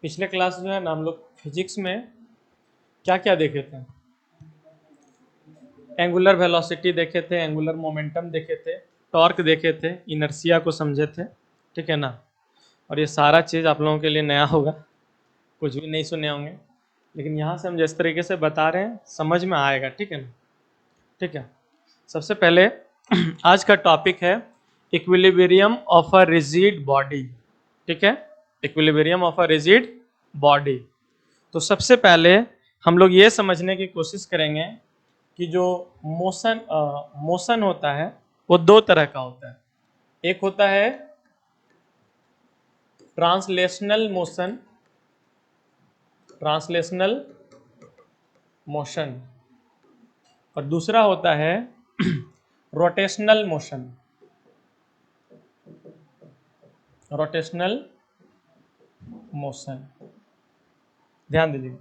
पिछले क्लास जो है ना हम लोग फिजिक्स में क्या क्या देखे थे? एंगुलर वेलोसिटी देखे थे, एंगुलर मोमेंटम देखे थे, टॉर्क देखे थे, इनर्शिया को समझे थे। ठीक है ना? और ये सारा चीज़ आप लोगों के लिए नया होगा, कुछ भी नहीं सुने होंगे, लेकिन यहाँ से हम जिस तरीके से बता रहे हैं समझ में आएगा। ठीक है ना? ठीक है। सबसे पहले आज का टॉपिक है equilibrium of a rigid body. ठीक है, equilibrium of a rigid body. तो सबसे पहले हम लोग ये समझने की कोशिश करेंगे कि जो मोशन होता है वो दो तरह का होता है। एक होता है ट्रांसलेशनल मोशन, ट्रांसलेशनल मोशन, और दूसरा होता है रोटेशनल मोशन, रोटेशनल मोशन। ध्यान दीजिए,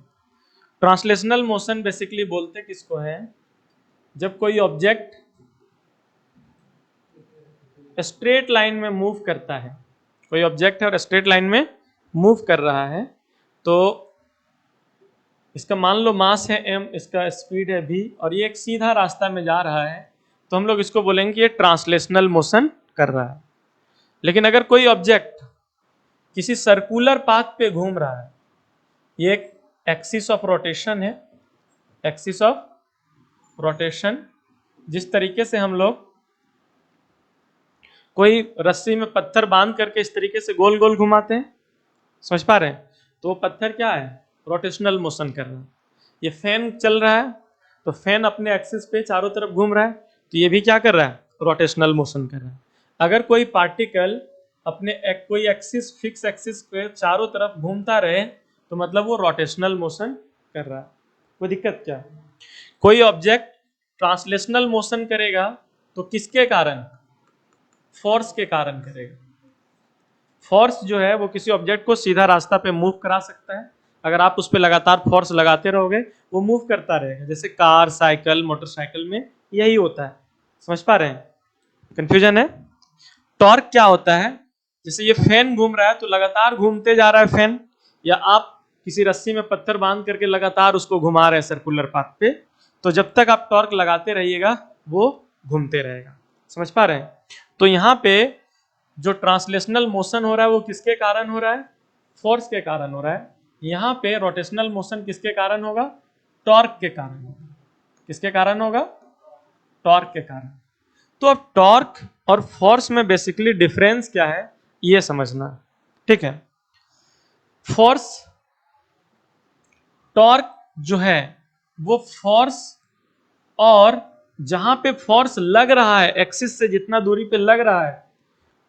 ट्रांसलेशनल मोशन बेसिकली बोलते किसको है? जब कोई ऑब्जेक्ट स्ट्रेट लाइन में मूव करता है, कोई ऑब्जेक्ट है और स्ट्रेट लाइन में मूव कर रहा है, तो इसका मान लो मास है m, इसका स्पीड है v, और ये एक सीधा रास्ता में जा रहा है, तो हम लोग इसको बोलेंगे कि ये ट्रांसलेशनल मोशन कर रहा है। लेकिन अगर कोई ऑब्जेक्ट किसी सर्कुलर पाथ पे घूम रहा है, ये एक एक्सिस ऑफ रोटेशन है, एक्सिस ऑफ रोटेशन। जिस तरीके से हम लोग कोई रस्सी में पत्थर बांध करके इस तरीके से गोल गोल घुमाते हैं, समझ पा रहे हैं? तो वो पत्थर क्या है? रोटेशनल मोशन कर रहा है। ये फैन चल रहा है, तो फैन अपने एक्सिस पे चारों तरफ घूम रहा है, तो ये भी क्या कर रहा है? रोटेशनल मोशन कर रहा है। अगर कोई पार्टिकल अपने कोई एक्सिस, फिक्स एक्सिस पे चारों तरफ घूमता रहे, तो मतलब वो रोटेशनल मोशन कर रहा है। कोई दिक्कत क्या? कोई ऑब्जेक्ट ट्रांसलेशनल मोशन करेगा तो किसके कारण? फोर्स के कारण करेगा। फोर्स जो है वो किसी ऑब्जेक्ट को सीधा रास्ता पे मूव करा सकता है। अगर आप उस पर लगातार फोर्स लगाते रहोगे, वो मूव करता रहेगा। जैसे कार, साइकिल, मोटरसाइकिल में यही होता है। समझ पा रहे हैं? कंफ्यूजन है? टॉर्क क्या होता है? जैसे ये फैन घूम रहा है तो लगातार घूमते जा रहा है फैन, या आप किसी रस्सी में पत्थर बांध करके लगातार उसको घुमा रहे हैं सर्कुलर पाथ पे, तो जब तक आप टॉर्क लगाते रहिएगा वो घूमते रहेगा। समझ पा रहे हैं? तो यहाँ पे जो ट्रांसलेशनल मोशन हो रहा है वो किसके कारण हो रहा है? फोर्स के कारण हो रहा है। यहाँ पे रोटेशनल मोशन किसके कारण होगा? टॉर्क के कारण होगा। किसके कारण होगा? टॉर्क के कारण। तो अब टॉर्क और फोर्स में बेसिकली डिफरेंस क्या है ये समझना। ठीक है, फोर्स, टॉर्क जो है वो फोर्स, और जहां पे फोर्स लग रहा है एक्सिस से जितना दूरी पे लग रहा है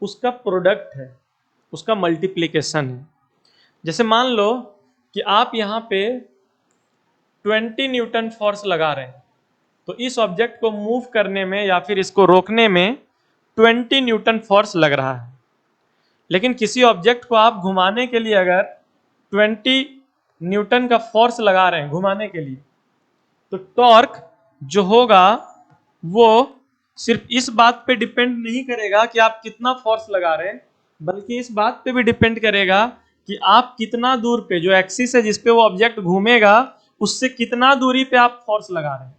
उसका प्रोडक्ट है, उसका मल्टीप्लीकेशन है। जैसे मान लो कि आप यहां पे 20 न्यूटन फोर्स लगा रहे हैं, तो इस ऑब्जेक्ट को मूव करने में या फिर इसको रोकने में 20 न्यूटन फोर्स लग रहा है। लेकिन किसी ऑब्जेक्ट को आप घुमाने के लिए अगर 20 न्यूटन का फोर्स लगा रहे हैं घुमाने के लिए, तो टॉर्क जो होगा वो सिर्फ इस बात पे डिपेंड नहीं करेगा कि आप कितना फोर्स लगा रहे हैं, बल्कि इस बात पे भी डिपेंड करेगा कि आप कितना दूर पे, जो एक्सिस है जिस पे वो ऑब्जेक्ट घूमेगा, उससे कितना दूरी पे आप फोर्स लगा रहे हैं।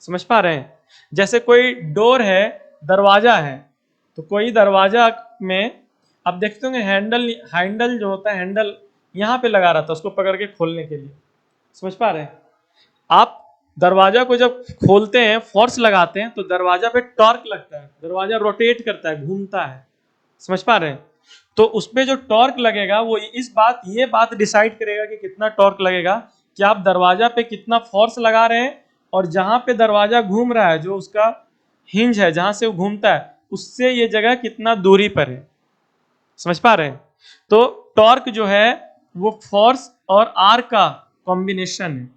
समझ पा रहे हैं? जैसे कोई डोर है, दरवाजा है, तो कोई दरवाजा में आप देखते होंगे हैंडल, हैंडल जो होता है, हैंडल यहाँ पे लगा रहा था उसको पकड़ के खोलने के लिए। समझ पा रहे हैं? आप दरवाजा को जब खोलते हैं, फोर्स लगाते हैं, तो दरवाजा पे टॉर्क लगता है, दरवाजा रोटेट करता है, घूमता है। समझ पा रहे हैं? तो उसपे जो टॉर्क लगेगा वो ये बात डिसाइड करेगा कि कितना टॉर्क लगेगा, कि आप दरवाजा पे कितना फोर्स लगा रहे हैं, और जहां पे दरवाजा घूम रहा है, जो उसका हिंज है जहां से वो घूमता है, उससे ये जगह कितना दूरी पर है। समझ पा रहे हैं? तो टॉर्क जो है वो फोर्स और आर का कॉम्बिनेशन है।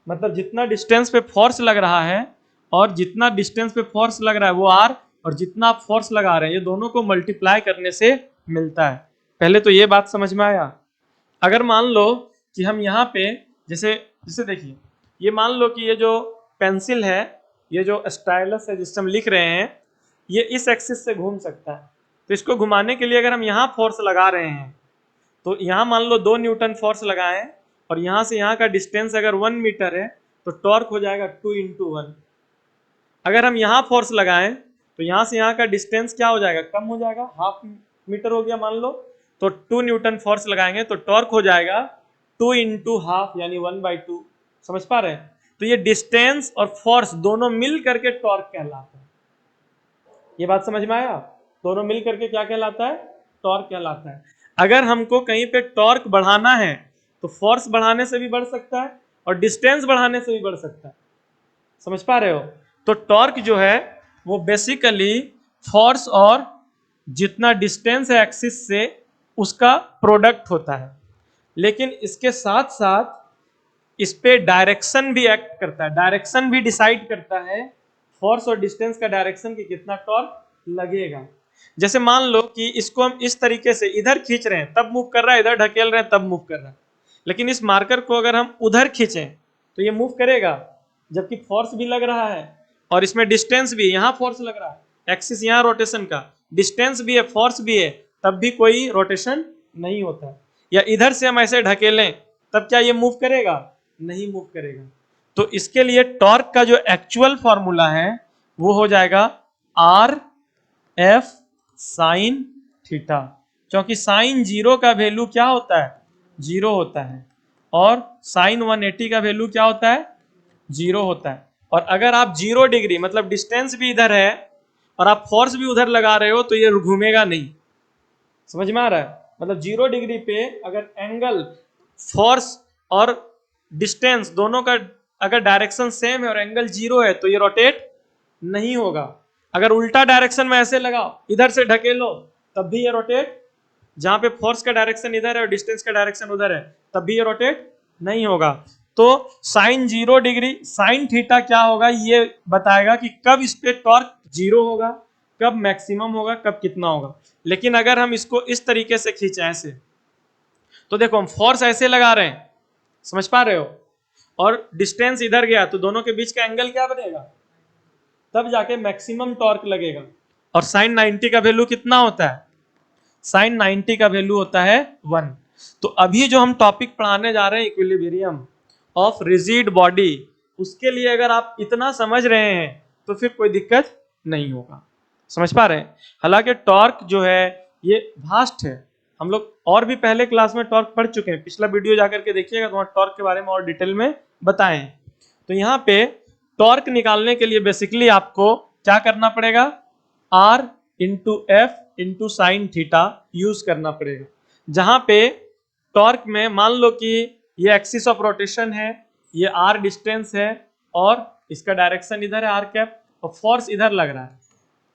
मतलब जितना डिस्टेंस पे फोर्स लग रहा है, और जितना डिस्टेंस पे फोर्स लग रहा है वो आर, और जितना आप फोर्स लगा रहे हैं, ये दोनों को मल्टीप्लाई करने से मिलता है। पहले तो ये बात समझ में आया। अगर मान लो कि हम यहाँ पे जैसे जैसे देखिए, ये मान लो कि ये जो पेंसिल है, ये जो स्टाइलस है जिससे हम लिख रहे हैं, ये इस एक्सिस से घूम सकता है। तो इसको घुमाने के लिए अगर हम यहाँ फोर्स लगा रहे हैं, तो यहाँ मान लो 2 न्यूटन फोर्स लगाएं, और यहाँ से यहाँ का डिस्टेंस अगर 1 मीटर है, तो टॉर्क हो जाएगा 2 इंटू 1। अगर हम यहाँ फोर्स लगाएं, तो यहाँ से यहाँ का डिस्टेंस क्या हो जाएगा, कम हो जाएगा, हाफ मीटर हो गया मान लो, तो 2 न्यूटन फोर्स लगाएंगे तो टॉर्क हो जाएगा 2 इंटू हाफ, यानी 1/2। समझ पा रहे हैं? तो ये डिस्टेंस और फोर्स दोनों मिल करके टॉर्क कहलाता है। ये बात समझ में आया? दोनों मिल करके क्या कहलाता है, टॉर्क कहलाता है। अगर हमको कहीं पे टॉर्क बढ़ाना है, तो फोर्स बढ़ाने से भी बढ़ सकता है और डिस्टेंस बढ़ाने से भी बढ़ सकता है। समझ पा रहे हो? तो टॉर्क जो है वो बेसिकली फोर्स और जितना डिस्टेंस है एक्सिस से उसका प्रोडक्ट होता है। लेकिन इसके साथ साथ इस पे डायरेक्शन भी एक्ट करता है, डायरेक्शन भी डिसाइड करता है फोर्स और डिस्टेंस का डायरेक्शन की कितना टॉर्क लगेगा। जैसे मान लो कि इसको हम इस तरीके से इधर खींच रहे हैं तब मूव कर रहा है, इधर ढकेल रहे हैं तब मूव कर रहा है, लेकिन इस मार्कर को अगर हम उधर खींचें तो ये मूव करेगा, जबकि फोर्स भी लग रहा है और इसमें डिस्टेंस भी, यहाँ फोर्स लग रहा है, एक्सिस यहाँ रोटेशन का, डिस्टेंस भी है, फोर्स भी है, तब भी कोई रोटेशन नहीं होता है। या इधर से हम ऐसे ढकेलें तब क्या ये मूव करेगा, नहीं मूव करेगा। तो इसके लिए टॉर्क का जो एक्चुअल फॉर्मूला है वो हो जाएगा आर एफ साइन थीटा, क्योंकि साइन 0 का वैल्यू क्या होता है, 0 होता है, और साइन 180 का वैल्यू क्या होता है, 0 होता है। और अगर आप 0 डिग्री मतलब डिस्टेंस भी इधर है और आप फोर्स भी उधर लगा रहे हो तो ये घूमेगा नहीं। समझ में आ रहा है? मतलब 0 डिग्री पे अगर एंगल, फोर्स और डिस्टेंस दोनों का अगर डायरेक्शन सेम है और एंगल 0 है तो ये रोटेट नहीं होगा। अगर उल्टा डायरेक्शन में ऐसे लगाओ, इधर से ढकेलो, तब भी ये रोटेट, जहां पे फोर्स का डायरेक्शन इधर है और डिस्टेंस का डायरेक्शन उधर है, तब भी ये रोटेट नहीं होगा। तो साइन 0 डिग्री साइन थीटा क्या होगा, ये बताएगा कि कब इस पे टॉर्क 0 होगा, कब मैक्सिमम होगा, कब कितना होगा। लेकिन अगर हम इसको इस तरीके से खींचे ऐसे, तो देखो हम फोर्स ऐसे लगा रहे हैं, समझ पा रहे हो, और डिस्टेंस इधर गया तो दोनों के बीच का एंगल क्या बनेगा, तब जाके मैक्सिमम टॉर्क लगेगा। और साइन 90 का वैल्यू कितना होता है, साइन 90 का वैल्यू होता है 1। तो अभी जो हम टॉपिक पढ़ाने जा रहे हैं इक्विलिब्रियम ऑफ रिजिड बॉडी, उसके लिए अगर आप इतना समझ रहे हैं तो फिर कोई दिक्कत नहीं होगा। समझ पा रहे हैं? हालांकि टॉर्क जो है ये वास्ट है, हम लोग और भी पहले क्लास में टॉर्क पढ़ चुके हैं, पिछला वीडियो जाकर के देखिएगा तो वहाँ टॉर्क के बारे में और डिटेल में बताएं। तो यहाँ पे टॉर्क निकालने के लिए बेसिकली आपको क्या करना पड़ेगा, R into F into sine theta use करना पड़ेगा। जहां पे टॉर्क में मान लो कि ये एक्सिस ऑफ रोटेशन है, ये आर डिस्टेंस है और इसका डायरेक्शन इधर है आर कैप, और फोर्स इधर लग रहा है।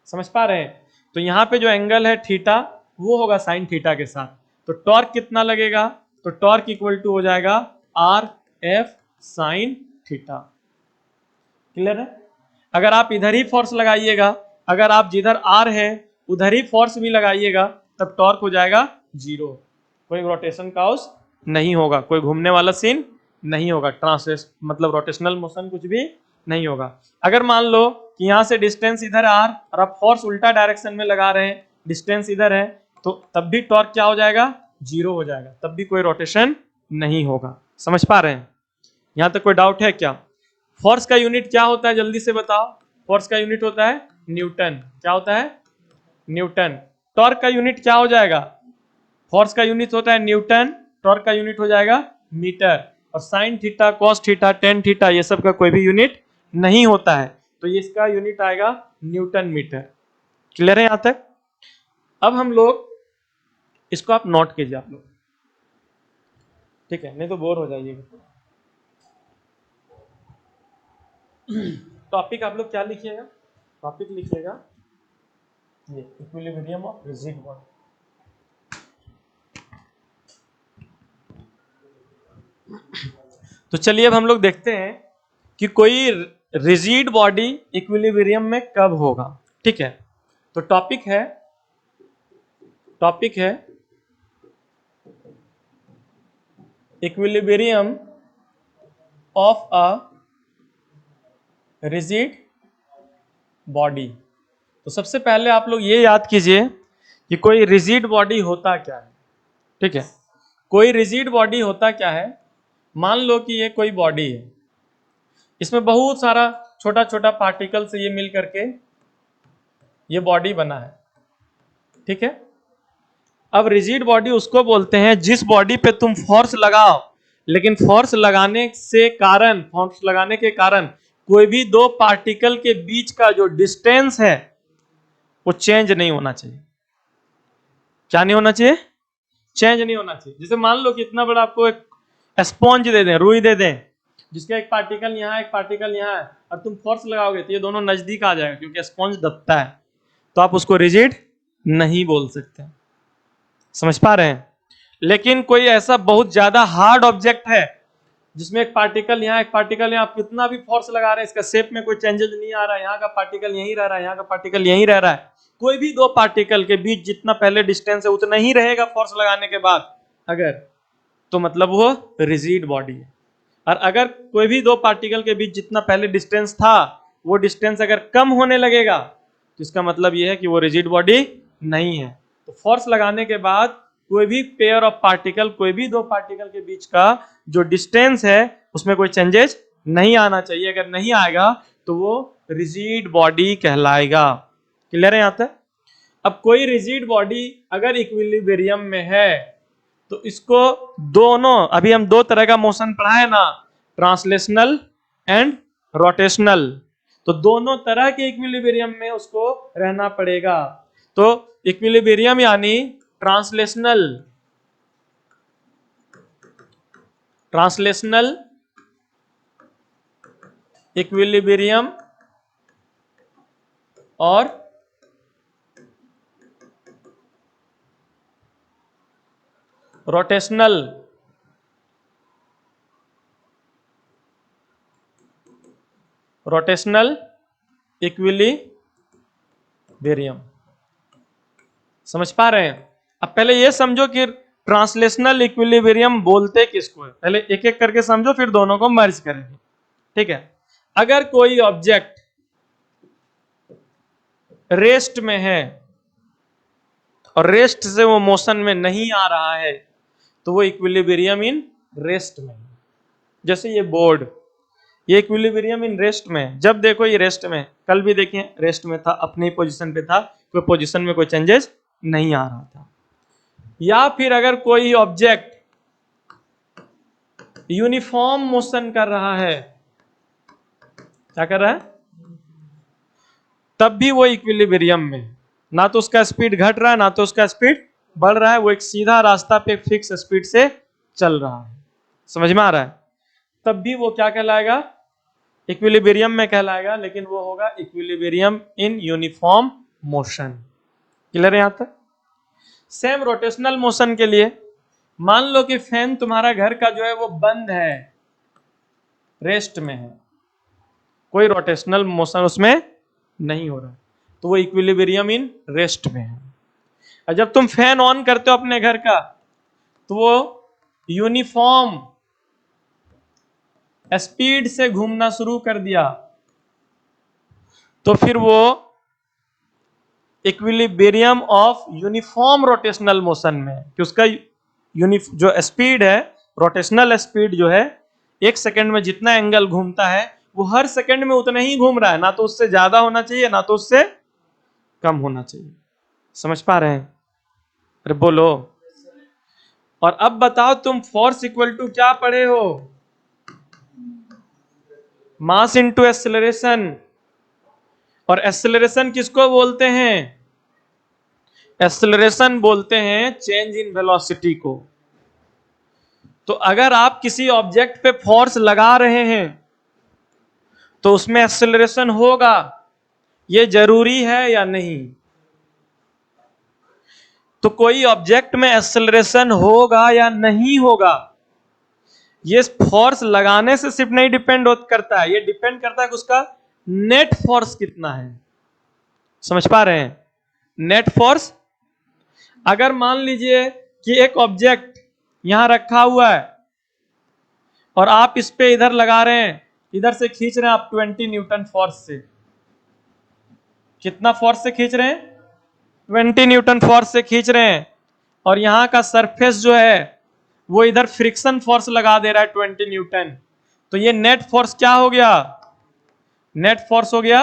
समझ पा रहे हैं? तो यहाँ पे जो एंगल है थीटा वो होगा साइन थीटा के साथ। तो टॉर्क कितना लगेगा, तो टॉर्क इक्वल टू हो जाएगा R F sine theta. Clear है? अगर आप इधर ही फोर्स लगाइएगा, अगर आप जिधर आर है उधर ही फोर्स भी लगाइएगा, तब टॉर्क हो जाएगा 0, कोई रोटेशन काउस नहीं होगा, कोई घूमने वाला सीन नहीं होगा, ट्रांसलेस मतलब रोटेशनल मोशन कुछ भी नहीं होगा। अगर मान लो कि यहाँ से डिस्टेंस इधर आर और आप फोर्स उल्टा डायरेक्शन में लगा रहे हैं, डिस्टेंस इधर है, तो तब भी टॉर्क क्या हो जाएगा, 0 हो जाएगा, तब भी कोई रोटेशन नहीं होगा। समझ पा रहे हैं? यहाँ तक कोई डाउट है क्या? फोर्स का यूनिट क्या होता है, जल्दी से बताओ। फोर्स का यूनिट होता है न्यूटन। क्या होता है, न्यूटन। टॉर्क का यूनिट क्या हो जाएगा, फोर्स का यूनिट होता है न्यूटन, टॉर्क का यूनिट हो जाएगा मीटर। और sine theta, cos theta, tan theta, ये सब का कोई भी यूनिट नहीं होता है, तो ये इसका यूनिट आएगा न्यूटन मीटर। क्लियर है यहां तक? अब हम लोग इसको आप नोट कीजिए आप लोग, ठीक है, नहीं तो बोर हो जाइएगा। टॉपिक आप लोग क्या लिखिएगा, टॉपिक लिखिएगा ये इक्विलिब्रियम ऑफ रिजिड बॉडी। तो चलिए अब हम लोग देखते हैं कि कोई रिजिड बॉडी इक्विलिब्रियम में कब होगा। ठीक है, तो टॉपिक है equilibrium of a rigid body. तो सबसे पहले आप लोग ये याद कीजिए कि कोई रिजिड बॉडी होता क्या है। ठीक है, कोई रिजिड बॉडी होता क्या है। मान लो कि ये कोई बॉडी है, इसमें बहुत सारा छोटा छोटा पार्टिकल से ये मिल करके ये बॉडी बना है। ठीक है, अब रिजिड बॉडी उसको बोलते हैं जिस बॉडी पे तुम फोर्स लगाओ, लेकिन फोर्स लगाने के कारण कोई भी दो पार्टिकल के बीच का जो डिस्टेंस है वो चेंज नहीं होना चाहिए। क्या नहीं होना चाहिए? चेंज नहीं होना चाहिए। जैसे मान लो कि इतना बड़ा आपको एक स्पॉन्ज दे दें, रुई दे दें, जिसका एक पार्टिकल यहाँ एक पार्टिकल यहाँ है, और तुम फोर्स लगाओगे तो ये दोनों नजदीक आ जाएगा क्योंकि स्पॉन्ज दबता है, तो आप उसको रिजिड नहीं बोल सकते। समझ पा रहे हैं? लेकिन कोई ऐसा बहुत ज्यादा हार्ड ऑब्जेक्ट है जिसमें एक पार्टिकल यहाँ एक पार्टिकल यहाँ, आप कितना भी फोर्स लगा रहे हैं इसका शेप में कोई चेंजेस नहीं आ रहा है, यहाँ का पार्टिकल यहीं रह रहा है, यहाँ का पार्टिकल यहीं रह रहा है, कोई भी दो पार्टिकल के बीच जितना पहले डिस्टेंस है उतना ही रहेगा फोर्स लगाने के बाद अगर, तो मतलब वो रिजिड बॉडी है। और अगर कोई भी दो पार्टिकल के बीच जितना पहले डिस्टेंस था वो डिस्टेंस अगर कम होने लगेगा तो इसका मतलब ये है कि वो रिजिड बॉडी नहीं है। तो फोर्स लगाने के बाद कोई भी पेयर ऑफ पार्टिकल, कोई भी दो पार्टिकल के बीच का जो डिस्टेंस है उसमें कोई चेंजेस नहीं आना चाहिए। अगर नहीं आएगा तो वो रिजिड बॉडी कहलाएगा। क्लियर है यहां तक? अब कोई रिजिड बॉडी अगर इक्विलिब्रियम में है तो इसको दोनों, अभी हम दो तरह का मोशन पढ़ा है ना, ट्रांसलेशनल एंड रोटेशनल, तो दोनों तरह के इक्विलिब्रियम में उसको रहना पड़ेगा। तो इक्विलिब्रियम यानी ट्रांसलेशनल इक्विलिब्रियम और रोटेशनल इक्विलिब्रियम। समझ पा रहे हैं? अब पहले ये समझो कि ट्रांसलेशनल इक्विलिब्रियम बोलते किसको है, पहले एक एक करके समझो फिर दोनों को मर्ज करेंगे। ठीक है, अगर कोई ऑब्जेक्ट रेस्ट में है और रेस्ट से वो मोशन में नहीं आ रहा है तो वो इक्विलिब्रियम इन रेस्ट में। जैसे ये बोर्ड, ये इक्विलिब्रियम इन रेस्ट में, जब देखो ये रेस्ट में, कल भी देखिए रेस्ट में था, अपनी पोजीशन पे था, कोई पोजीशन में कोई चेंजेस नहीं आ रहा था। या फिर अगर कोई ऑब्जेक्ट यूनिफॉर्म मोशन कर रहा है, क्या कर रहा है, तब भी वो इक्विलिब्रियम में, ना तो उसका स्पीड घट रहा है ना तो उसका स्पीड बढ़ रहा है, वो एक सीधा रास्ता पे फिक्स स्पीड से चल रहा है। समझ में आ रहा है? तब भी वो क्या कहलाएगा, इक्विलिब्रियम में कहलाएगा, लेकिन वो होगा equilibrium in uniform motion. Clear है यहां तक? सेम रोटेशनल मोशन के लिए मान लो कि फैन तुम्हारा घर का जो है वो बंद है, रेस्ट में है, कोई रोटेशनल मोशन उसमें नहीं हो रहा, तो वो इक्विलिब्रियम इन रेस्ट में है। और जब तुम फैन ऑन करते हो अपने घर का तो वो यूनिफॉर्म स्पीड से घूमना शुरू कर दिया, तो फिर वो equilibrium of uniform rotational motion में, कि उसका जो स्पीड है, रोटेशनल स्पीड जो है, एक सेकंड में जितना एंगल घूमता है वो हर सेकंड में उतना ही घूम रहा है, ना तो उससे ज्यादा होना चाहिए ना तो उससे कम होना चाहिए। समझ पा रहे हैं? अरे बोलो। और अब बताओ तुम फोर्स इक्वल टू क्या पढ़े हो, मास इंटू एक्सेलरेशन। और एक्सेलरेशन किसको बोलते हैं, एक्सेलरेशन बोलते हैं चेंज इन वेलोसिटी को। तो अगर आप किसी ऑब्जेक्ट पे फोर्स लगा रहे हैं तो उसमें एक्सेलरेशन होगा, ये जरूरी है या नहीं? तो कोई ऑब्जेक्ट में एक्सेलरेशन होगा या नहीं होगा, ये फोर्स लगाने से सिर्फ नहीं डिपेंड करता है, ये डिपेंड करता है कि उसका नेट फोर्स कितना है। समझ पा रहे हैं? नेट फोर्स, अगर मान लीजिए कि एक ऑब्जेक्ट यहां रखा हुआ है और आप इस पे इधर लगा रहे हैं, इधर से खींच रहे हैं आप 20 न्यूटन फोर्स से, कितना फोर्स से खींच रहे हैं? 20 न्यूटन फोर्स से खींच रहे हैं। और यहां का सरफेस जो है वो इधर फ्रिक्शन फोर्स लगा दे रहा है 20 न्यूटन। तो ये नेट फोर्स क्या हो गया? नेट फोर्स हो गया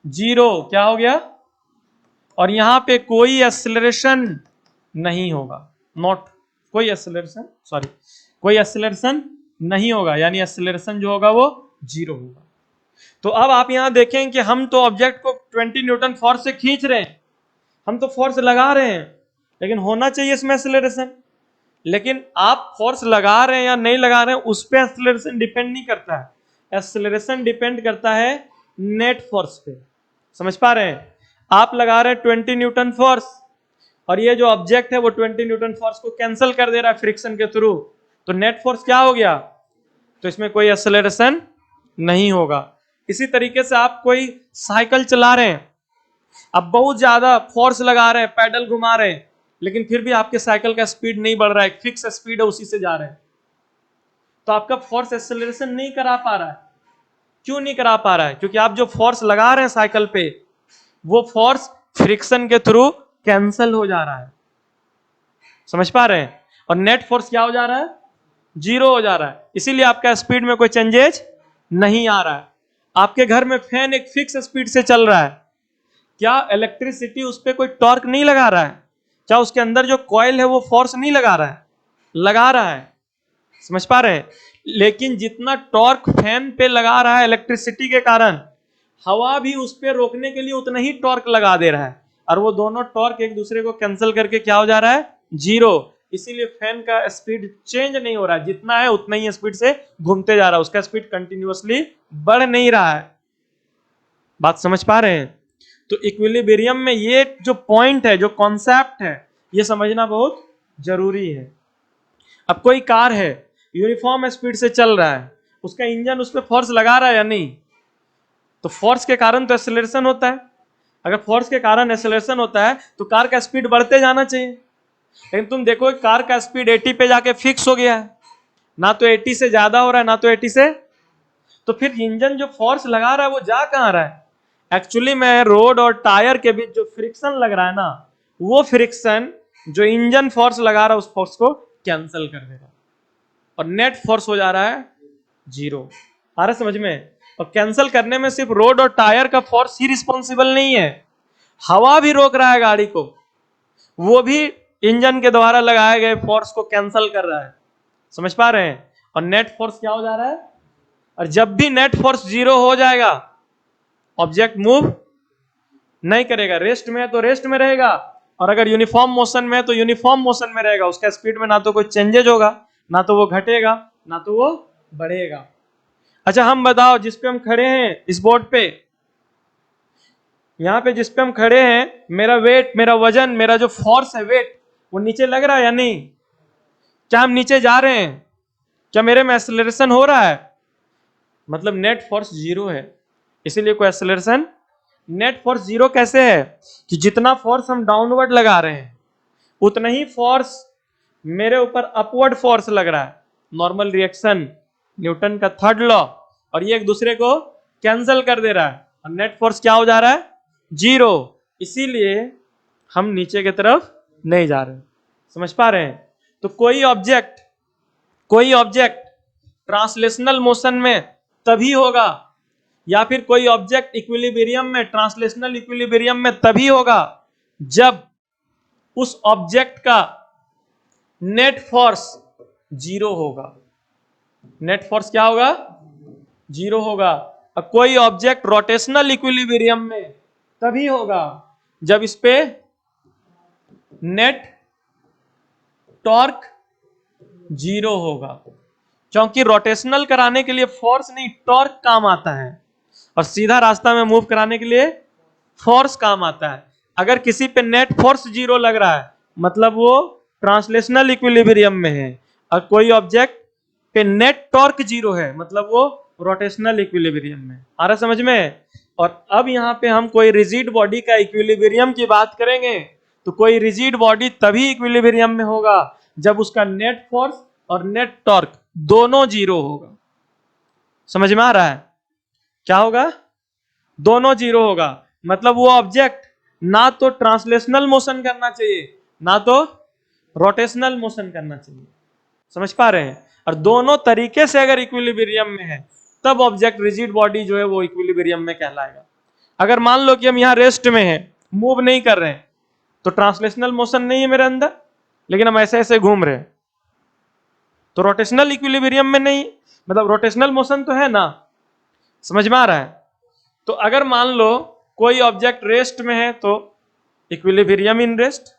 0। क्या हो गया? और यहां पे कोई एक्सेलरेशन नहीं होगा, नॉट कोई एक्सेलरेशन, सॉरी कोई एक्सेलरेशन नहीं होगा, यानी एक्सेलरेशन जो होगा वो 0 होगा। तो अब आप यहां देखें कि हम तो ऑब्जेक्ट को 20 न्यूटन फोर्स से खींच रहे हैं, हम तो फोर्स लगा रहे हैं, लेकिन होना चाहिए इसमें एक्सेलरेशन। लेकिन आप फोर्स लगा रहे हैं या नहीं लगा रहे हैं उस पर एक्सेलरेशन डिपेंड नहीं करता है। एक्सेलरेशन डिपेंड करता है नेट फोर्स पे। समझ पा रहे हैं? आप लगा रहे हैं 20 न्यूटन फोर्स और ये जो ऑब्जेक्ट है वो 20 न्यूटन फोर्स को कैंसिल कर दे रहा है फ्रिक्शन के थ्रू, तो नेट फोर्स क्या हो गया? तो इसमें कोई एक्सेलरेशन नहीं होगा। इसी तरीके से आप कोई साइकिल चला रहे हैं, अब बहुत ज्यादा फोर्स लगा रहे हैं, पैडल घुमा रहे हैं, लेकिन फिर भी आपके साइकिल का स्पीड नहीं बढ़ रहा है, फिक्स स्पीड है उसी से जा रहे हैं, तो आपका फोर्स एक्सेलरेशन नहीं करा पा रहा है। क्यों नहीं करा पा रहा है? क्योंकि आप जो फोर्स लगा रहे हैं साइकिल पे वो फोर्स फ्रिक्शन के थ्रू कैंसल हो जा रहा है। समझ पा रहे हैं? और नेट फोर्स क्या हो जा रहा है? 0 हो जा रहा है। इसीलिए आपका स्पीड में कोई चेंजेज नहीं आ रहा है। आपके घर में फैन एक फिक्स स्पीड से चल रहा है, क्या इलेक्ट्रिसिटी उस पर कोई टॉर्क नहीं लगा रहा है? क्या उसके अंदर जो कॉइल है वो फोर्स नहीं लगा रहा है? लगा रहा है। समझ पा रहे हैं? लेकिन जितना टॉर्क फैन पे लगा रहा है इलेक्ट्रिसिटी के कारण, हवा भी उस पर रोकने के लिए उतना ही टॉर्क लगा दे रहा है, और वो दोनों टॉर्क एक दूसरे को कैंसिल करके क्या हो जा रहा है? 0। इसीलिए फैन का स्पीड चेंज नहीं हो रहा है, जितना है उतना ही स्पीड से घूमते जा रहा है, उसका स्पीड कंटिन्यूअसली बढ़ नहीं रहा है। बात समझ पा रहे हैं? तो इक्विलिब्रियम में ये जो पॉइंट है, जो कॉन्सेप्ट है, ये समझना बहुत जरूरी है। अब कोई कार है, यूनिफॉर्म स्पीड से चल रहा है, उसका इंजन उस पर फोर्स लगा रहा है या नहीं? तो फोर्स के कारण तो एक्सेलरेशन होता है। अगर फोर्स के कारण एक्सेलरेशन होता है तो कार का स्पीड बढ़ते जाना चाहिए, लेकिन तुम देखो कार का स्पीड 80 पे जाके फिक्स हो गया है, ना तो 80 से ज्यादा हो रहा है ना तो 80 से, तो फिर इंजन जो फोर्स लगा रहा है वो जा कहां रहा है? एक्चुअली में रोड और टायर के बीच जो फ्रिक्शन लग रहा है ना, वो फ्रिक्शन जो इंजन फोर्स लगा रहा है उस फोर्स को कैंसिल कर देगा, और नेट फोर्स हो जा रहा है 0। आ रहा है समझ में? और कैंसिल करने में सिर्फ रोड और टायर का फोर्स ही रिस्पॉन्सिबल नहीं है, हवा भी रोक रहा है गाड़ी को, वो भी इंजन के द्वारा लगाए गए फोर्स को कैंसिल कर रहा है। समझ पा रहे हैं? और नेट फोर्स क्या हो जा रहा है? और जब भी नेट फोर्स 0 हो जाएगा, ऑब्जेक्ट मूव नहीं करेगा, रेस्ट में है तो रेस्ट में रहेगा, और अगर यूनिफॉर्म मोशन में है तो यूनिफॉर्म मोशन में रहेगा। उसका स्पीड में ना तो कोई चेंजेज होगा, ना तो वो घटेगा, ना तो वो बढ़ेगा। अच्छा हम बताओ, जिस पे हम खड़े हैं इस बोर्ड पे, यहां पे जिस पे हम खड़े हैं, मेरा वेट, मेरा वजन, मेरा जो फोर्स है वेट, वो नीचे लग रहा है या नहीं? क्या हम नीचे जा रहे हैं? क्या मेरे में एक्सेलरेशन हो रहा है? मतलब नेट फोर्स 0 है, इसीलिए कोई एक्सेलरेशन। नेट फोर्स 0 कैसे है? कि जितना फोर्स हम डाउनवर्ड लगा रहे हैं उतना ही फोर्स मेरे ऊपर अपवर्ड फोर्स लग रहा है। नॉर्मल रिएक्शन, न्यूटन का थर्ड लॉ, और ये एक दूसरे को कैंसिल कर दे रहा है, और नेट फोर्स क्या हो जा रहा है? 0। इसीलिए हम नीचे की तरफ नहीं जा रहे। समझ पा रहे हैं? तो कोई ऑब्जेक्ट ट्रांसलेशनल मोशन में तभी होगा, या फिर कोई ऑब्जेक्ट इक्विलिब्रियम में, ट्रांसलेशनल इक्विलिब्रियम में तभी होगा जब उस ऑब्जेक्ट का नेट फोर्स 0 होगा। नेट फोर्स क्या होगा? 0 होगा। और कोई ऑब्जेक्ट रोटेशनल इक्विलिब्रियम में तभी होगा जब इस पे नेट टॉर्क 0 होगा, क्योंकि रोटेशनल कराने के लिए फोर्स नहीं टॉर्क काम आता है, और सीधा रास्ता में मूव कराने के लिए फोर्स काम आता है। अगर किसी पे नेट फोर्स 0 लग रहा है मतलब वो ट्रांसलेशनल इक्विलिब्रियम में है, और कोई ऑब्जेक्ट पे नेट टॉर्क 0 है मतलब वो रोटेशनल इक्विलिब्रियम में। आ रहा समझ में? और अब यहां पे हम कोई रिजिड बॉडी का इक्विलिब्रियम की बात करेंगे, तो कोई रिजिड बॉडी तभी इक्विलिब्रियम में होगा जब उसका नेट फोर्स और नेट टॉर्क दोनों 0 होगा। समझ में आ रहा है? क्या होगा? दोनों 0 होगा। मतलब वो ऑब्जेक्ट ना तो ट्रांसलेशनल मोशन करना चाहिए ना तो रोटेशनल मोशन करना चाहिए। समझ पा रहे हैं? और दोनों तरीके से अगर इक्विलिब्रियम में है तब ऑब्जेक्ट रिजिड बॉडी जो है वो इक्विलिब्रियम में कहलाएगा। अगर मान लो कि हम यहां रेस्ट में हैं, मूव नहीं कर रहे हैं, तो ट्रांसलेशनल मोशन नहीं है मेरे अंदर, लेकिन हम ऐसे ऐसे घूम रहे हैं, तो रोटेशनल इक्विलिब्रियम में नहीं, मतलब रोटेशनल मोशन तो है ना। समझ में आ रहा है? तो अगर मान लो कोई ऑब्जेक्ट रेस्ट में है तो इक्विलिब्रियम इन रेस्ट,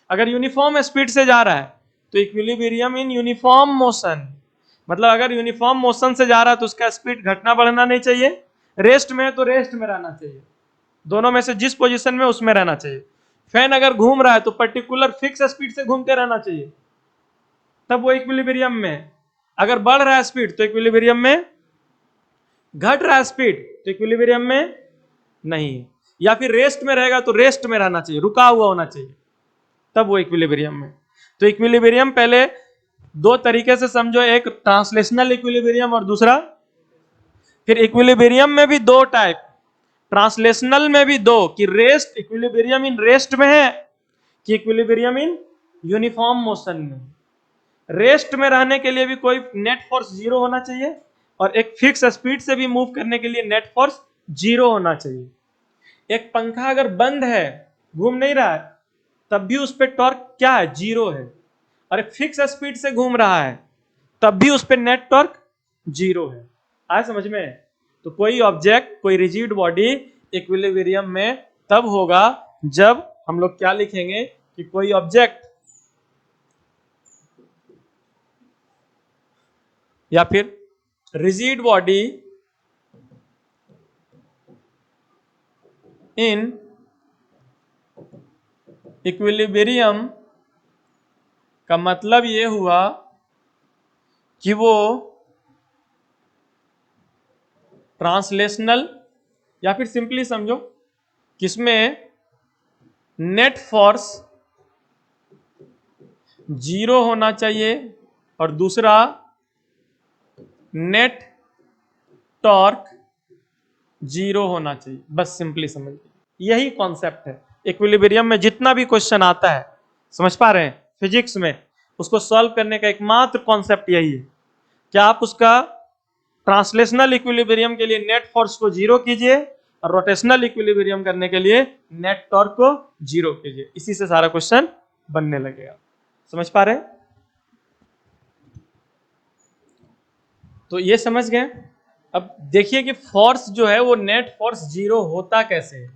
अगर यूनिफॉर्म स्पीड से जा रहा है तो इक्विलिब्रियम इन यूनिफॉर्म मोशन, मतलब अगर यूनिफॉर्म मोशन से जा रहा है तो उसका स्पीड घटना बढ़ना नहीं चाहिए, रेस्ट में है तो रेस्ट में रहना चाहिए, दोनों में से जिस पोजीशन में उसमें रहना चाहिए। फैन अगर घूम रहा है तो पर्टिकुलर फिक्स स्पीड से घूमते रहना चाहिए, तब वो इक्विलिब्रियम में है। अगर बढ़ रहा है स्पीड तो इक्विलिब्रियम में, घट रहा है स्पीड तो इक्विलिब्रियम में नहीं है, या फिर रेस्ट में रहेगा तो रेस्ट में रहना चाहिए, रुका हुआ होना चाहिए, तब वो इक्विलिब्रियम में। तो इक्विलिब्रियम पहले दो तरीके से समझो, एक ट्रांसलेशनल इक्विलिब्रियम और दूसरा, फिर इक्विलिब्रियम में भी दो टाइप, ट्रांसलेशनल में भी दो, कि रेस्ट इक्विलिब्रियम इन रेस्ट में है कि इक्विलिब्रियम इन यूनिफॉर्म मोशन में। रेस्ट में रहने के लिए भी कोई नेट फोर्स जीरो होना चाहिए और एक फिक्स स्पीड से भी मूव करने के लिए नेट फोर्स जीरो होना चाहिए। एक पंखा अगर बंद है, घूम नहीं रहा है, तब भी उस पर टॉर्क क्या है? जीरो है। और एक फिक्स स्पीड से घूम रहा है तब भी उस पर नेट टॉर्क जीरो है। आया समझ में? तो कोई ऑब्जेक्ट, कोई रिजिड बॉडी इक्विलिब्रियम में तब होगा जब हम लोग क्या लिखेंगे कि कोई ऑब्जेक्ट या फिर रिजिड बॉडी इन इक्विलिब्रियम का मतलब यह हुआ कि वो ट्रांसलेशनल, या फिर सिंपली समझो किसमें नेट फोर्स जीरो होना चाहिए और दूसरा नेट टॉर्क जीरो होना चाहिए। बस सिंपली समझ, यही कॉन्सेप्ट है इक्विलिब्रियम में। जितना भी क्वेश्चन आता है, समझ पा रहे हैं, फिजिक्स में, उसको सॉल्व करने का एकमात्र कॉन्सेप्ट यही है कि आप उसका ट्रांसलेशनल इक्विलिब्रियम के लिए नेट फोर्स को जीरो कीजिए और रोटेशनल इक्विलिब्रियम करने के लिए नेट टॉर्क को जीरो कीजिए। इसी से सारा क्वेश्चन बनने लगेगा। समझ पा रहे हैं? तो ये समझ गए। अब देखिए कि फोर्स जो है वो नेट फोर्स जीरो होता कैसे है।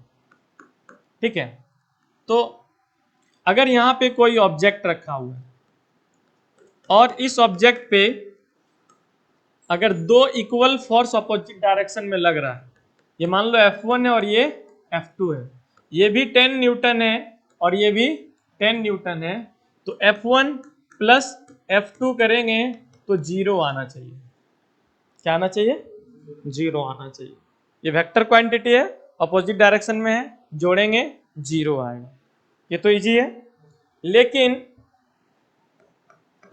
ठीक है, तो अगर यहां पे कोई ऑब्जेक्ट रखा हुआ है और इस ऑब्जेक्ट पे अगर दो इक्वल फोर्स अपोजिट डायरेक्शन में लग रहा है, ये मान लो F1 है और ये F2 है, ये भी 10 न्यूटन है और ये भी 10 न्यूटन है, तो F1 प्लस F2 करेंगे तो जीरो आना चाहिए। क्या आना चाहिए? जीरो आना चाहिए। ये वेक्टर क्वांटिटी है, अपोजिट डायरेक्शन में है, जोड़ेंगे जीरो आएगा। ये तो इजी है। लेकिन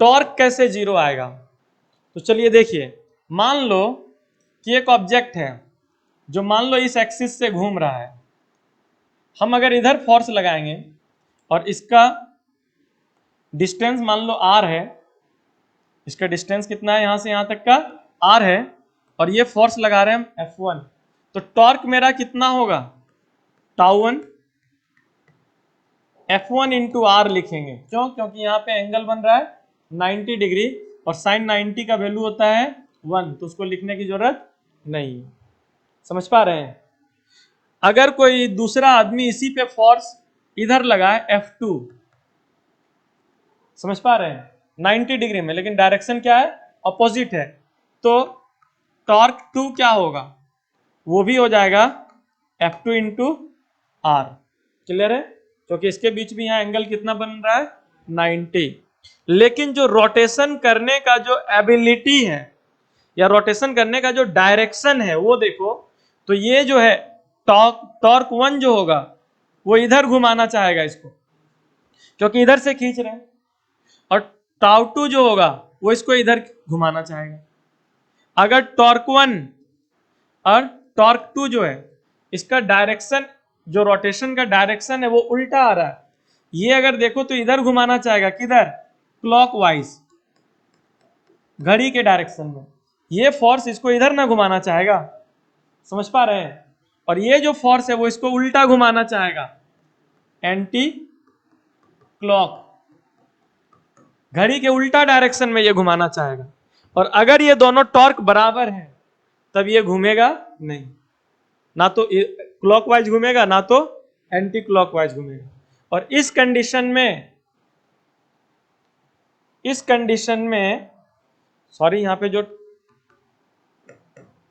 टॉर्क कैसे जीरो आएगा? तो चलिए देखिए, मान लो कि एक ऑब्जेक्ट है जो मान लो इस एक्सिस से घूम रहा है, हम अगर इधर फोर्स लगाएंगे और इसका डिस्टेंस मान लो r है, इसका डिस्टेंस कितना है यहां से यहां तक का? r है, और ये फोर्स लगा रहे हैं हम F1, तो टॉर्क मेरा कितना होगा? टाउ1 F1 इंटू आर लिखेंगे। क्यों? क्योंकि यहाँ पे एंगल बन रहा है 90 डिग्री और साइन 90 का वैल्यू होता है 1, तो उसको लिखने की जरूरत नहीं है। समझ पा रहे हैं? अगर कोई दूसरा आदमी इसी पे फोर्स इधर लगाए F2, समझ पा रहे हैं, 90 डिग्री में, लेकिन डायरेक्शन क्या है? अपोजिट है, तो टॉर्क 2 क्या होगा? वो भी हो जाएगा F2 इंटू आर। क्लियर है? क्योंकि इसके बीच भी यहां एंगल कितना बन रहा है? 90। लेकिन जो रोटेशन करने का जो एबिलिटी है या रोटेशन करने का जो डायरेक्शन है वो देखो, तो ये जो है टॉर्क 1 जो होगा वो इधर घुमाना चाहेगा इसको, क्योंकि इधर से खींच रहे हैं, और टाउ2 जो होगा वो इसको इधर घुमाना चाहेगा। अगर टॉर्क 1 और टॉर्क 2 जो है इसका डायरेक्शन जो रोटेशन का डायरेक्शन है वो उल्टा आ रहा है। ये अगर देखो तो इधर घुमाना चाहेगा, किधर, क्लॉकवाइज, घड़ी के डायरेक्शन में। ये फोर्स इसको इधर ना घुमाना चाहेगा, समझ पा रहे हैं। और ये जो फोर्स है वो इसको उल्टा घुमाना चाहेगा, एंटी क्लॉक, घड़ी के उल्टा डायरेक्शन में ये घुमाना चाहेगा। और अगर ये दोनों टॉर्क बराबर हैं तब ये घूमेगा नहीं, ना तो क्लॉकवाइज घूमेगा ना तो एंटी क्लॉकवाइज घूमेगा। और इस कंडीशन में सॉरी, यहां पे जो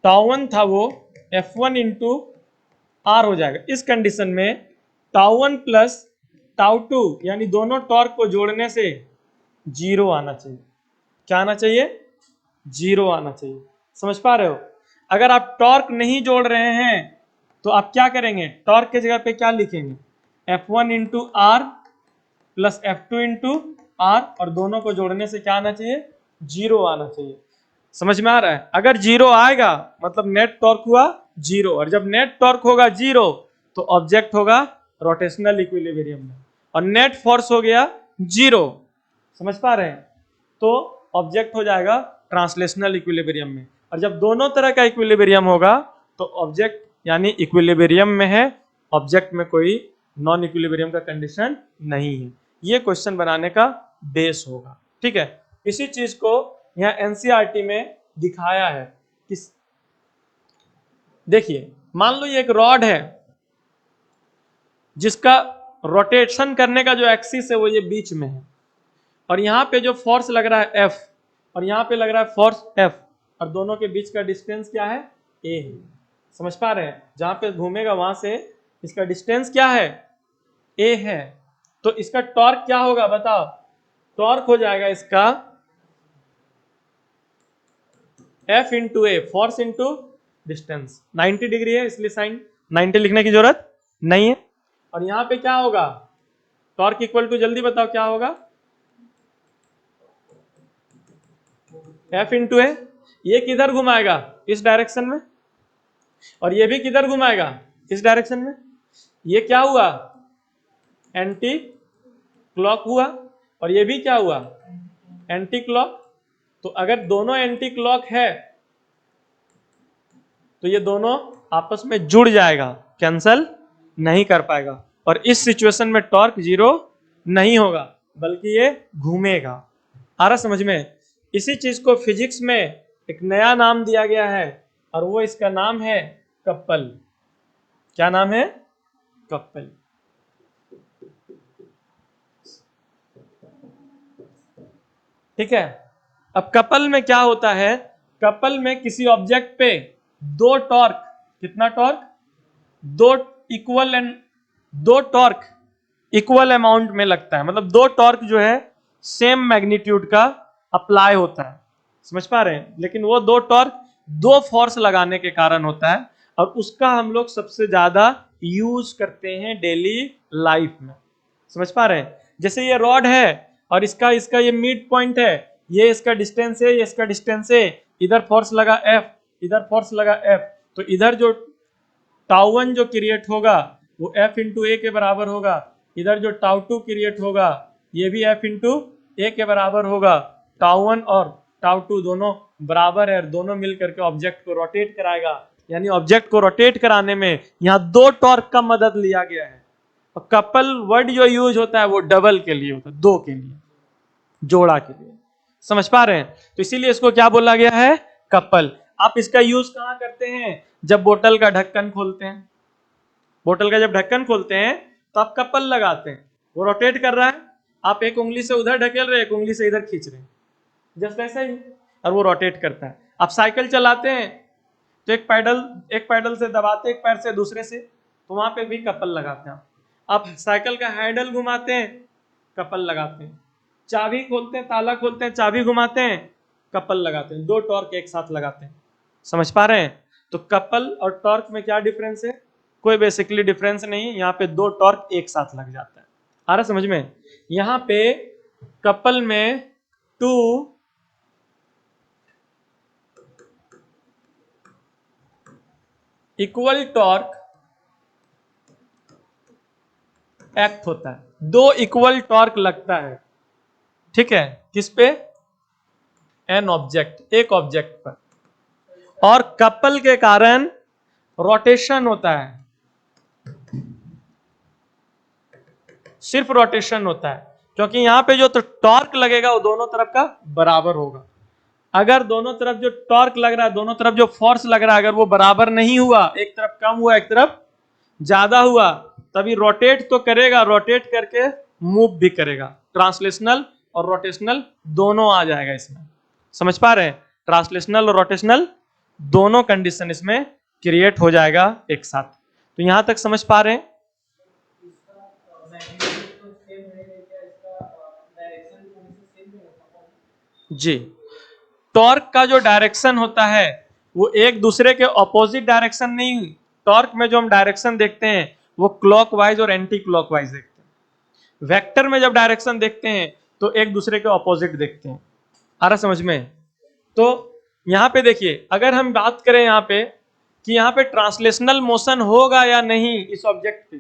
टाउ1 था वो F1 इंटू आर हो जाएगा। इस कंडीशन में टाउ1 प्लस टाउ2 यानी दोनों टॉर्क को जोड़ने से जीरो आना चाहिए। क्या आना चाहिए, जीरो आना चाहिए। समझ पा रहे हो। अगर आप टॉर्क नहीं जोड़ रहे हैं तो आप क्या करेंगे, टॉर्क के जगह पे क्या लिखेंगे, F1 into R plus F2 into R, और दोनों को जोड़ने से क्या आना चाहिए, जीरो आना चाहिए। समझ में आ रहा है। अगर जीरो आएगा मतलब नेट टॉर्क हुआ जीरो, और जब नेट टॉर्क होगा जीरो तो ऑब्जेक्ट होगा रोटेशनल इक्विलिब्रियम में, और नेट फोर्स हो गया जीरो। समझ पा रहे हैं। तो ऑब्जेक्ट हो जाएगा ट्रांसलेशनल इक्विलिब्रियम में। और जब दोनों तरह का इक्विलिब्रियम होगा तो ऑब्जेक्ट यानी इक्विलिब्रियम में है, ऑब्जेक्ट में कोई नॉन इक्विलिब्रियम का कंडीशन नहीं है। ये क्वेश्चन बनाने का बेस होगा। ठीक है, इसी चीज को यहाँ एनसीईआरटी में दिखाया है। किस, देखिए मान लो ये एक रॉड है जिसका रोटेशन करने का जो एक्सिस है वो ये बीच में है, और यहाँ पे जो फोर्स लग रहा है F, और यहाँ पे लग रहा है फोर्स F, और दोनों के बीच का डिस्टेंस क्या है, A है। समझ पा रहे हैं। जहां पे घूमेगा वहां से इसका डिस्टेंस क्या है, A है। तो इसका टॉर्क क्या होगा बताओ, टॉर्क हो जाएगा इसका F इंटू ए, फोर्स इंटू डिस्टेंस। 90 डिग्री है इसलिए साइन 90 लिखने की जरूरत नहीं है। और यहां पे क्या होगा, टॉर्क इक्वल टू, जल्दी बताओ क्या होगा, F इंटू ए। ये किधर घुमाएगा, इस डायरेक्शन में, और ये भी किधर घुमाएगा, इस डायरेक्शन में। ये क्या हुआ, एंटी क्लॉक हुआ, और ये भी क्या हुआ, एंटी क्लॉक। तो अगर दोनों एंटी क्लॉक है तो ये दोनों आपस में जुड़ जाएगा, कैंसल नहीं कर पाएगा, और इस सिचुएशन में टॉर्क जीरो नहीं होगा बल्कि ये घूमेगा। आ रहा समझ में। इसी चीज को फिजिक्स में एक नया नाम दिया गया है, और वो इसका नाम है कपल। क्या नाम है, कपल। ठीक है। अब कपल में क्या होता है, कपल में किसी ऑब्जेक्ट पे दो टॉर्क, कितना टॉर्क, दो इक्वल एंड दो टॉर्क इक्वल अमाउंट में लगता है, मतलब दो टॉर्क जो है सेम मैग्नीट्यूड का अप्लाई होता है। समझ पा रहे हैं। लेकिन वो दो टॉर्क दो फोर्स लगाने के कारण होता है, और उसका हम लोग सबसे ज्यादा यूज करते हैं डेली लाइफ में। समझ पा रहे हैं। जैसे ये रॉड है और इसका इसका ये मिड पॉइंट है, ये इसका डिस्टेंस है, ये इसका डिस्टेंस है, इधर फोर्स लगा F, इधर फोर्स लगा F, तो इधर जो टाउ1 जो क्रिएट होगा वो F इंटू ए के बराबर होगा, इधर जो टाउ2 क्रिएट होगा ये भी F इंटू ए के बराबर होगा। टाउ1 और टाउ2 दोनों बराबर है, और दोनों मिलकर के ऑब्जेक्ट को रोटेट कराएगा। यानी ऑब्जेक्ट को रोटेट कराने में यहाँ दो टॉर्क का मदद लिया गया है। और कपल वर्ड जो यूज होता है वो डबल के लिए होता है, दो के लिए, जोड़ा के लिए। समझ पा रहे हैं। तो इसीलिए इसको क्या बोला गया है, कपल। आप इसका यूज कहां करते हैं, जब बोतल का ढक्कन खोलते हैं, बोतल का जब ढक्कन खोलते हैं तो आप कपल लगाते हैं, वो रोटेट कर रहा है, आप एक उंगली से उधर ढकेल रहे हैं, एक उंगली से इधर खींच रहे हैं, जस्ट ऐसा ही, और वो रोटेट करता है। आप साइकिल चलाते हैं तो एक पैडल से दबाते हैं, एक पैर से दूसरे से, तो वहां पे भी कपल लगाते हैं। आप साइकिल का हैंडल घुमाते हैं, कपल लगाते हैं। चाबी खोलते हैं, ताला खोलते हैं, चाबी घुमाते हैं, कपल लगाते हैं। दो टॉर्क एक साथ लगाते हैं। समझ पा रहे हैं। तो कपल और टॉर्क में क्या डिफरेंस है, कोई बेसिकली डिफरेंस नहीं। यहाँ पे दो टॉर्क एक साथ लग जाता है। आ रहा समझ में। यहाँ पे कपल में टू इक्वल टॉर्क एक्ट होता है, दो इक्वल टॉर्क लगता है, ठीक है, किस पे? एन ऑब्जेक्ट, एक ऑब्जेक्ट पर, और कपल के कारण रोटेशन होता है, सिर्फ रोटेशन होता है, क्योंकि यहां पे जो तो टॉर्क लगेगा वो दोनों तरफ का बराबर होगा। अगर दोनों तरफ जो टॉर्क लग रहा है, दोनों तरफ जो फोर्स लग रहा है, अगर वो बराबर नहीं हुआ, एक तरफ कम हुआ एक तरफ ज्यादा हुआ, तभी रोटेट तो करेगा, रोटेट करके मूव भी करेगा। ट्रांसलेशनल और रोटेशनल दोनों आ जाएगा इसमें, समझ पा रहे हैं? ट्रांसलेशनल और रोटेशनल दोनों कंडीशन इसमें क्रिएट हो जाएगा एक साथ। तो यहां तक समझ पा रहे हैं? जी, टॉर्क का जो डायरेक्शन होता है वो एक दूसरे के ऑपोजिट डायरेक्शन नहीं, टॉर्क में जो हम डायरेक्शन देखते हैं वो क्लॉकवाइज और एंटी क्लॉकवाइज देखते हैं। वेक्टर में जब डायरेक्शन देखते हैं तो एक दूसरे के ऑपोजिट देखते हैं। आ रहा समझ में? तो यहां पे देखिए, अगर हम बात करें यहां पे कि यहां पे ट्रांसलेशनल मोशन होगा या नहीं इस ऑब्जेक्ट पे,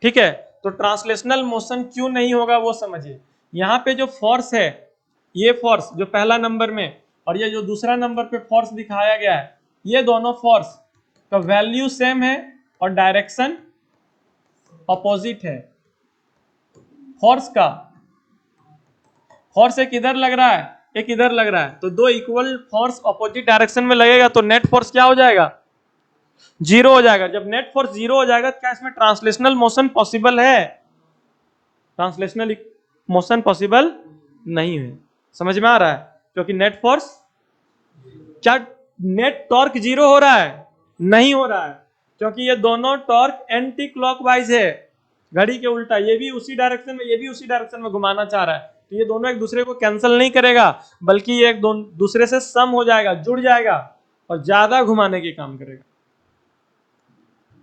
ठीक है, तो ट्रांसलेशनल मोशन क्यों नहीं होगा वो समझिए। यहां पे जो फोर्स है, ये फोर्स जो पहला नंबर में और ये जो दूसरा नंबर पे फोर्स दिखाया गया है, ये दोनों फोर्स का वैल्यू सेम है और डायरेक्शन अपोजिट है। फोर्स का, फोर्स एक इधर लग रहा है, एक इधर लग रहा है, तो दो इक्वल फोर्स अपोजिट डायरेक्शन में लगेगा तो नेट फोर्स क्या हो जाएगा? जीरो हो जाएगा। जब नेट फोर्स जीरो हो जाएगा तो क्या इसमें ट्रांसलेशनल मोशन पॉसिबल है? ट्रांसलेशनल मोशन पॉसिबल नहीं है। समझ में आ रहा है? क्योंकि नेट फोर्स, क्या नेट टॉर्क जीरो हो रहा है? नहीं हो रहा है, क्योंकि ये दोनों टॉर्क एंटी क्लॉकवाइज है, घड़ी के उल्टा। ये भी उसी डायरेक्शन में, ये भी उसी डायरेक्शन में घुमाना चाह रहा है, तो ये दोनों एक दूसरे को कैंसिल नहीं करेगा, बल्कि ये एक दूसरे से सम हो जाएगा, जुड़ जाएगा और ज्यादा घुमाने की काम करेगा।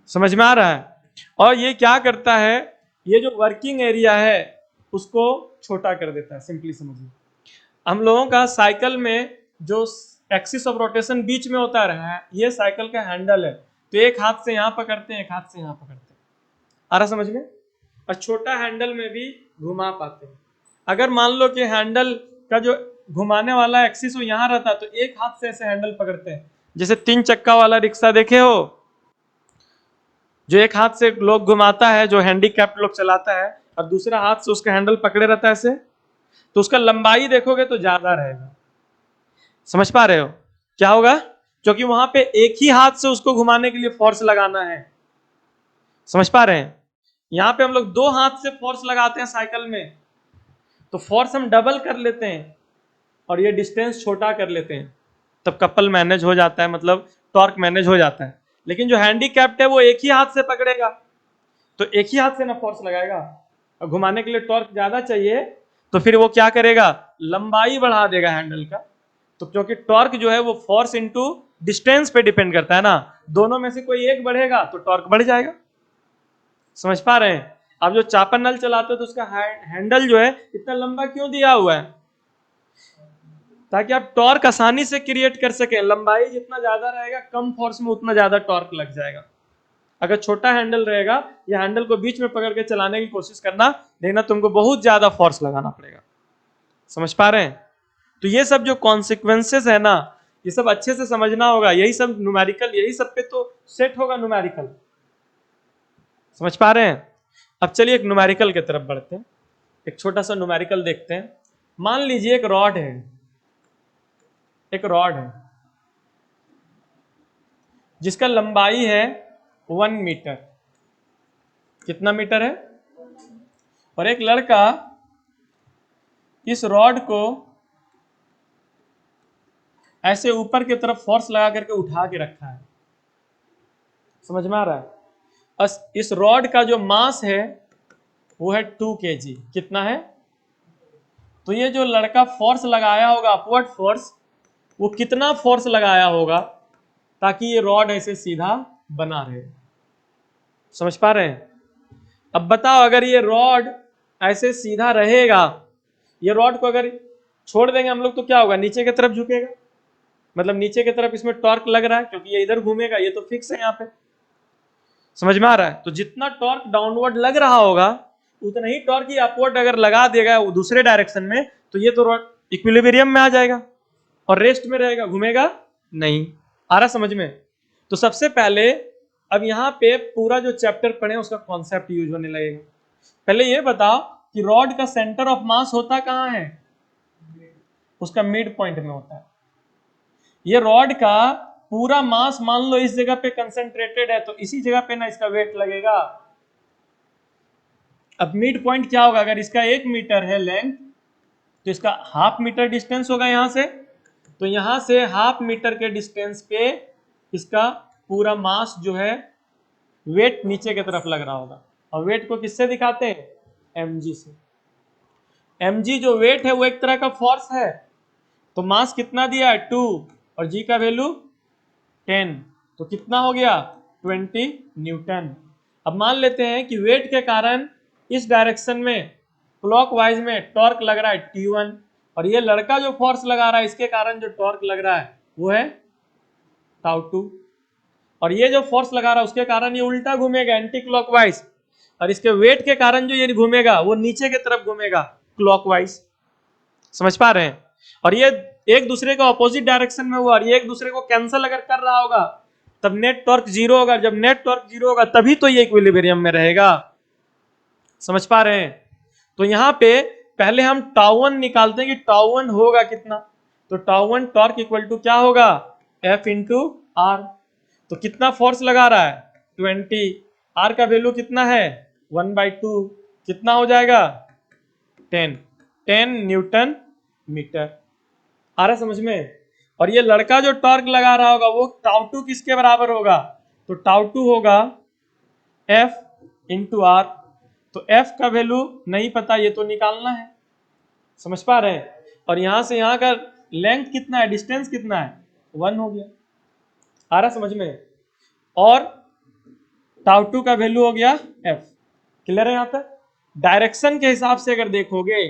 समझ में आ रहा है? और ये क्या करता है, ये जो वर्किंग एरिया है उसको छोटा कर देता है। सिंपली समझिए, हम लोगों का साइकिल में जो एक्सिस ऑफ रोटेशन बीच में होता है, ये साइकिल का हैंडल है, तो एक हाथ से यहां पकड़ते हैं, एक हाथ से यहां पकड़ते हैं। आ रहा समझ में? और छोटा हैंडल में भी घुमा पाते हैं। अगर मान लो कि हैंडल का जो घुमाने वाला एक्सिस वो यहां रहता है, तो एक हाथ से ऐसे हैंडल पकड़ते हैं, जैसे 3 चक्का वाला रिक्शा देखे हो, जो एक हाथ से लोग घुमाता है, जो हैंडीकैप्ड लोग चलाता है, और दूसरा हाथ से उसका हैंडल पकड़े रहता है ऐसे, तो उसका लंबाई देखोगे तो ज्यादा रहेगा। समझ पा रहे हो? क्या होगा? क्योंकि वहां पे एक ही हाथ से उसको घुमाने के लिए फोर्स लगाना है। समझ पा रहे हैं? यहां पे हम लोग दो हाथ से फोर्स लगाते हैं साइकिल में, तो फोर्स हम डबल कर लेते हैं और ये डिस्टेंस छोटा कर लेते हैं, तब कपल मैनेज हो जाता है, मतलब टॉर्क मैनेज हो जाता है। लेकिन जो हैंडीकैप्ड है वो एक ही हाथ से पकड़ेगा, तो एक ही हाथ से ना फोर्स लगाएगा, और घुमाने के लिए टॉर्क ज्यादा चाहिए, तो फिर वो क्या करेगा? लंबाई बढ़ा देगा हैंडल का। तो क्योंकि टॉर्क जो है वो फोर्स इंटू डिस्टेंस पे डिपेंड करता है ना, दोनों में से कोई एक बढ़ेगा तो टॉर्क बढ़ जाएगा। समझ पा रहे हैं? आप जो चापा नल चलाते हो तो उसका हैंडल जो है इतना लंबा क्यों दिया हुआ है? ताकि आप टॉर्क आसानी से क्रिएट कर सकें। लंबाई जितना ज्यादा रहेगा, कम फोर्स में उतना ज्यादा टॉर्क लग जाएगा। अगर छोटा हैंडल रहेगा, या हैंडल को बीच में पकड़ के चलाने की कोशिश करना, देखना तुमको बहुत ज्यादा फोर्स लगाना पड़ेगा। समझ पा रहे हैं? तो ये सब जो कॉन्सिक्वेंसेस है ना, ये सब अच्छे से समझना होगा। यही सब न्यूमेरिकल, यही सब पे तो सेट होगा न्यूमेरिकल। समझ पा रहे हैं? अब चलिए एक न्यूमेरिकल की तरफ बढ़ते हैं, एक छोटा सा न्यूमेरिकल देखते हैं। मान लीजिए एक रॉड है, एक रॉड है जिसका लंबाई है 1 मीटर। कितना मीटर है? और एक लड़का इस रॉड को ऐसे ऊपर की तरफ फोर्स लगा करके उठा के रखा है। समझ में आ रहा है? इस रॉड का जो मास है वो है 2 kg। कितना है? तो ये जो लड़का फोर्स लगाया होगा, अपवर्ड फोर्स, वो कितना फोर्स लगाया होगा ताकि ये रॉड ऐसे सीधा बना रहे? समझ पा रहे हैं? अब बताओ, अगर ये रॉड ऐसे सीधा रहेगा, ये रॉड को अगर छोड़ देंगे हम लोग तो क्या होगा? नीचे की तरफ झुकेगा, मतलब नीचे की तरफ इसमें टॉर्क लग रहा है, क्योंकि ये इधर घूमेगा, ये तो फिक्स है यहाँ पे। समझ में आ रहा है? तो जितना टॉर्क डाउनवर्ड लग रहा होगा उतना ही टॉर्क ही अपवर्ड अगर लगा देगा दूसरे डायरेक्शन में, तो ये तो इक्विलिब्रियम में आ जाएगा और रेस्ट में रहेगा, घूमेगा नहीं। आ रहा समझ में? तो सबसे पहले अब यहाँ पे पूरा जो चैप्टर पढ़े उसका कॉन्सेप्ट यूज होने लगेगा। पहले ये बताओ कि रॉड का सेंटर ऑफ मास होता कहाँ है? उसका मिड पॉइंट में होता है। ये रॉड का पूरा मास मान लो इस जगह पे कंसंट्रेटेड है, तो इसी जगह पे ना इसका वेट लगेगा। अब मिड पॉइंट क्या होगा? अगर इसका 1 मीटर है लेंथ, तो इसका हाफ मीटर डिस्टेंस होगा यहां से, तो यहां से हाफ मीटर के डिस्टेंस पे इसका पूरा मास जो है वेट नीचे की तरफ लग रहा होगा। और वेट को किससे दिखाते हैं? mg से। mg जो वेट है वो एक तरह का फोर्स है, तो मास कितना दिया है? 2 और g का वैल्यू 10, तो कितना हो गया? 20 न्यूटन। अब मान लेते हैं कि वेट के कारण इस डायरेक्शन में क्लॉकवाइज में टॉर्क लग रहा है T1, और ये लड़का जो फोर्स लगा रहा है इसके कारण जो टॉर्क लग रहा है वो है τ2, और ये जो फोर्स लगा रहा है उसके कारण ये उल्टा घूमेगा एंटी क्लॉकवाइज, और इसके वेट के कारण जो ये घूमेगा वो नीचे की तरफ घूमेगा क्लॉकवाइज। समझ पा रहे हैं? और ये एक दूसरे का ऑपोजिट डायरेक्शन में हुआ और ये एक दूसरे को कैंसिल अगर कर रहा होगा तब नेट टॉर्क जीरो होगा। जब नेट टॉर्क जीरो होगा तभी तो ये इक्विलिब्रियम में रहेगा। समझ पा रहे हैं? तो यहां पे पहले हम τ1 निकालते हैं कि τ1 होगा कितना, तो τ1 टॉर्क इक्वल टू क्या होगा? F into R. तो कितना फोर्स लगा रहा है? 20, आर का वैल्यू कितना है? 1/2, कितना हो जाएगा? 10 न्यूटन मीटर। आ रहा समझ में? और ये लड़का जो टॉर्क लगा रहा होगा वो τ2 किसके बराबर होगा? तो τ2 होगा F इंटू आर। तो F का वैल्यू नहीं पता, ये तो निकालना है। समझ पा रहे हैं? और यहां से यहां का लेंथ कितना है, डिस्टेंस कितना है? 1 हो गया। आ रहा समझ में? और τ2 का वैल्यू हो गया F। क्लियर है यहां तक? डायरेक्शन के हिसाब से अगर देखोगे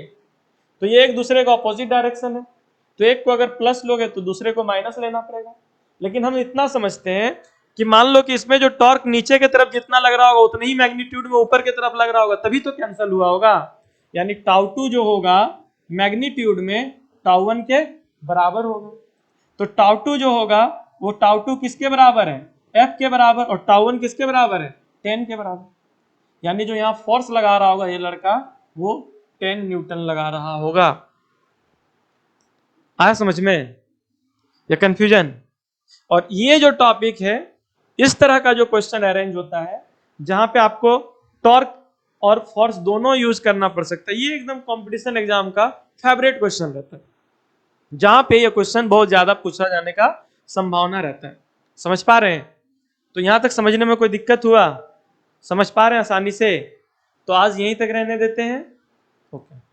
तो ये एक दूसरे का ऑपोजिट डायरेक्शन है, तो एक को अगर प्लस लोगे तो दूसरे को माइनस लेना पड़ेगा। लेकिन हम इतना समझते हैं कि मान लो कि इसमें जो टॉर्क नीचे की तरफ जितना लग रहा होगा उतना ही मैग्नीट्यूड में ऊपर की तरफ लग रहा होगा, तभी तो कैंसिल हुआ होगा। यानी τ2 जो होगा मैग्नीट्यूड में τ1 के बराबर होगा। तो τ2 जो होगा वो τ2 किसके बराबर है? F के बराबर। और τ1 किसके बराबर है? 10 के बराबर। यानी जो यहाँ फोर्स लगा रहा होगा ये लड़का वो 10 न्यूटन लगा रहा होगा। आया समझ में या कंफ्यूजन? और ये जो टॉपिक है इस तरह का जो क्वेश्चन अरेंज होता है जहां पे आपको टॉर्क और फोर्स दोनों यूज करना पड़ सकता है, ये एकदम कंपटीशन एग्जाम का फेवरेट क्वेश्चन रहता है, जहां पे ये क्वेश्चन बहुत ज्यादा पूछा जाने का संभावना रहता है। समझ पा रहे हैं? तो यहां तक समझने में कोई दिक्कत हुआ? समझ पा रहे हैं आसानी से? तो आज यहीं तक रहने देते हैं। ओके।